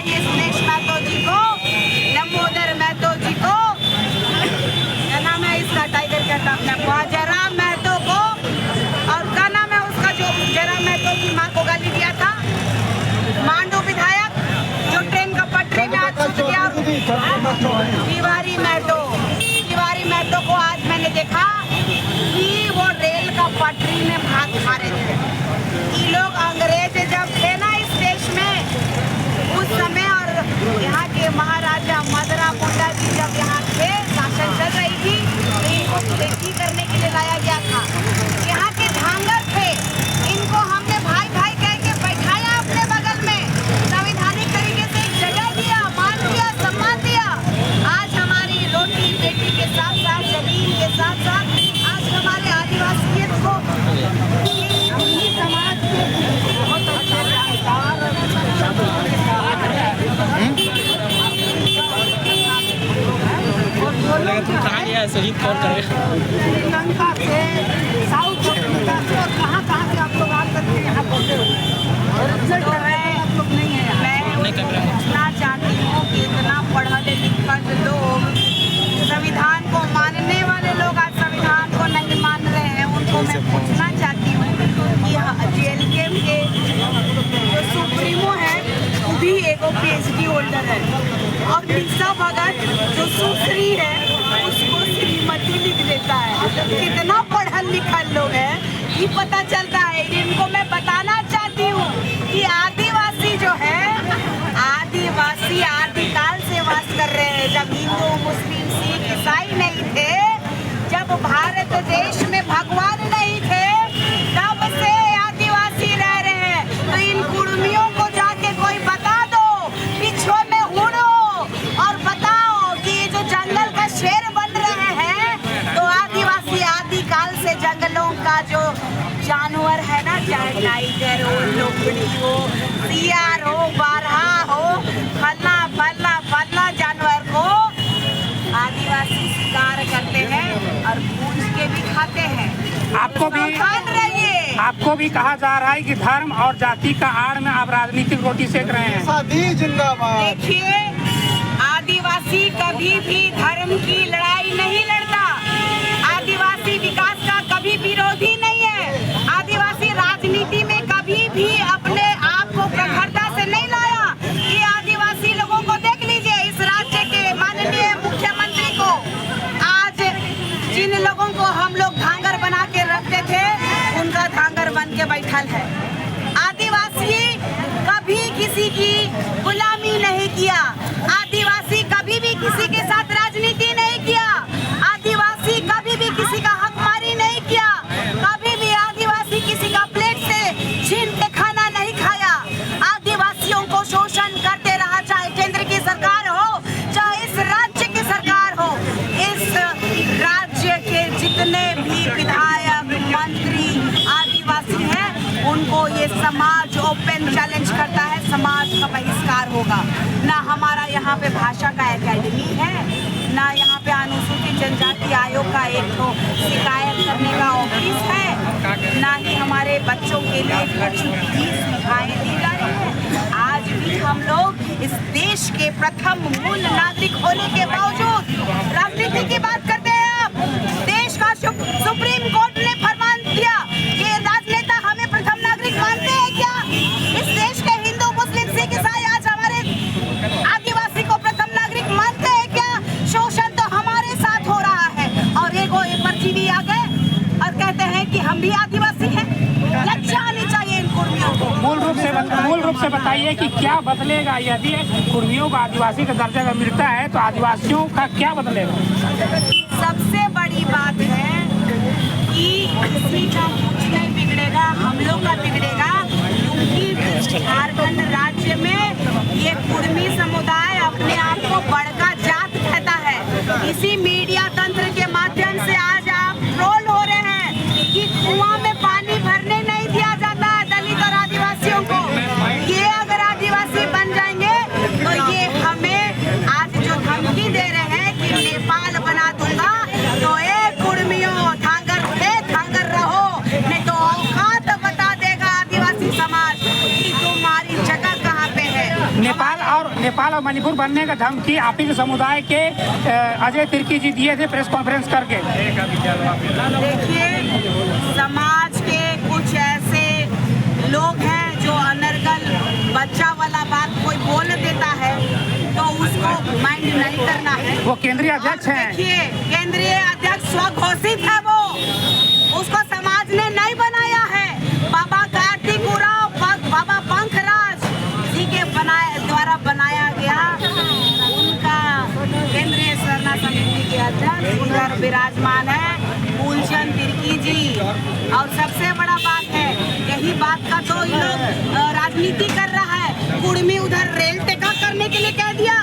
यशनेश महतो जी को, लंबोदर महतो जी को, क्या नाम है इसका टाइगर क्या नाम है, जयराम महतो को, और क्या नाम है उसका जो जयराम महतो की माँ को गाली दिया था, मांडू विधायक जो ट्रेन का पटरी में हाथ छूट गया, तिवारी महतो को आज मैंने देखा कि वो रेल का पटरी में भात खा रहे थे। ये लोग अंग्रेज जब थे ना इस देश में उस समय, और यहाँ के महाराजा मदरा मुंडा जी जब यहाँ थे, शासन चल रही थी, तो इनको खेती करने के लिए लाया गया था। यहाँ के धांगर थे, इनको हमने भाई भाई कह के बैठाया अपने बगल में, संवैधानिक तरीके से एक जगह दिया, मान दिया, सम्मान दिया। आज हमारी रोटी बेटी के साथ साथ, जमीन के साथ साथ आज हमारे आदिवासियों को समाज के बहुत अच्छे शहीद कौन करे? श्रीलंका से, साउथ अफ्रीका से, और कहाँ से आप लोग आ करके यहाँ पहुँचे हो? तो मैं पूछना चाहती हूँ कि इतना पढ़े लिखे लोग, संविधान को मानने वाले लोग आज संविधान को नहीं मान रहे हैं, उनको मैं पूछना चाहती हूँ कि JLK के जो सुप्रीमो है वो भी एक PhD होल्डर है, और निशा भगत जो सुश्री है उसको श्रीमती लिख देता है। कितना पढ़ल लिखल लोग है ये पता चलता है। इनको मैं बताना चाहती हूँ कि आदिवासी जो है, आदिवासी आदिकाल से वास कर रहे हैं। जब हिंदू मुस्लिम सिख ईसाई नहीं थे, जब भारत देश में भगवान नहीं थे, तब से आदिवासी रह रहे हैं। तो इन कुर्मियों को जाके कोई बता दो, पिछुआ में उड़ो और बताओ कि ये जो जंगल का शेर बन रहे हैं, तो आदिवासी आदिकाल से जंगलों का जो जानवर है ना, चाहे टाइगर हो, लोमड़ी हो, सियार हो, बारहा हो, फलना जानवर को आदिवासी शिकार करते हैं और भून के भी खाते हैं। आपको भी कहा जा रहा है कि धर्म और जाति का आड़ में आप राजनीतिक रोटी सेक रहे हैं। देखिए, आदिवासी कभी भी धर्म की लड़ाई नहीं लड़ता, आदिवासी विकास का कभी विरोधी नहीं है, आदिवासी राजनीति में कभी भी अपने आप को प्रखरता से नहीं लाया। ये आदिवासी लोगों को देख लीजिए, इस राज्य के माननीय मुख्यमंत्री को, आज जिन लोगों को हम लोग धांगर बना के रखते थे, उनका धांगर बन के बैठल है। आदिवासी कभी किसी की गुलामी नहीं किया, आदिवासी कभी भी किसी के साथ राजनीति नहीं किया, आदिवासी कभी भी किसी का हकमारी नहीं किया, कभी भी आदिवासी किसी का प्लेट से छीन के खाना नहीं खाया। आदिवासियों को शोषण करते रहा, चाहे केंद्र की सरकार हो, चाहे इस राज्य की सरकार हो। इस राज्य के जितने भी विधायक मंत्री आदिवासी हैं, उनको ये समाज ओपन चैलेंज करता है, समाज का बहिष्कार होगा। ना हमारा यहाँ पे भाषा का एकेडमी है, ना यहाँ पे अनुसूचित जनजाति आयोग का एक तो शिकायत करने का ऑफिस है, ना ही हमारे बच्चों के लिए कुछ भी सुविधाएं दी जा रही है। आज भी हम लोग इस देश के प्रथम मूल नागरिक होने के बावजूद राजनीति की बात करते हैं। आप देश का सुप्रीम कोर्ट ने फरमान दिया कि राजनेता हमें प्रथम नागरिक मानते हैं क्या? इस देश के हिंदू मुस्लिम सिख ईसाई आज हमारे आदिवासी को प्रथम नागरिक मानते हैं क्या? शोषण तो हमारे साथ हो रहा है, और एक परजीवी आ गए और कहते हैं कि हम भी आदिवासी हैं। लज्जा आनी चाहिए इन कुर्मियों को। मूल रूप से बताइए कि क्या बदलेगा यदि कुर्मियों को आदिवासी का दर्जा मिलता है, तो आदिवासियों का क्या बदलेगा? सबसे बड़ी बात है कि किसी का कुछ नहीं बिगड़ेगा, हम लोग का बिगड़ेगा, क्योंकि झारखंड राज्य में ये कुर्मी समुदाय अपने आप को बड़का जात कहता है। इसी मीडिया तंत्र के माध्यम से आज आप ट्रोल हो रहे हैं कि कुआं में पानी भरने नहीं दिया जाता है दलित और आदिवासियों को। ये अगर आदिवासी बन जाएंगे तो ये हमें आज जो धमकी दे रहे हैं कि नेपाल बना दूंगा, तो एक कुर्मियों धांगर रहो, नहीं तो औकात बता देगा आदिवासी समाज कि तुम्हारी जगह कहाँ पे है। नेपाल और मणिपुर बनने का धमकी आपसी समुदाय के अजय तिर्की जी दिए थे प्रेस कॉन्फ्रेंस करके। देखिए, समाज के कुछ ऐसे लोग हैं जो अनर्गल बच्चा वाला बात कोई बोल देता है तो उसको माइंड नहीं करना है। वो केंद्रीय अध्यक्ष हैं। देखिए, केंद्रीय अध्यक्ष स्वघोषित है, वो उसको समाज ने नहीं बनाया है। बाबा कार्तिक उरांव, बाबा पंखराज जी के द्वारा बनाया गया। उनका केंद्रीय सरना समिति के अध्यक्ष उधर विराजमान है फूलचंद तिर्की जी। और सबसे बड़ा बात है, यही बात का तो ये लोग राजनीति कर रहा है। कुर्मी उधर रेल टेका करने के लिए कह दिया,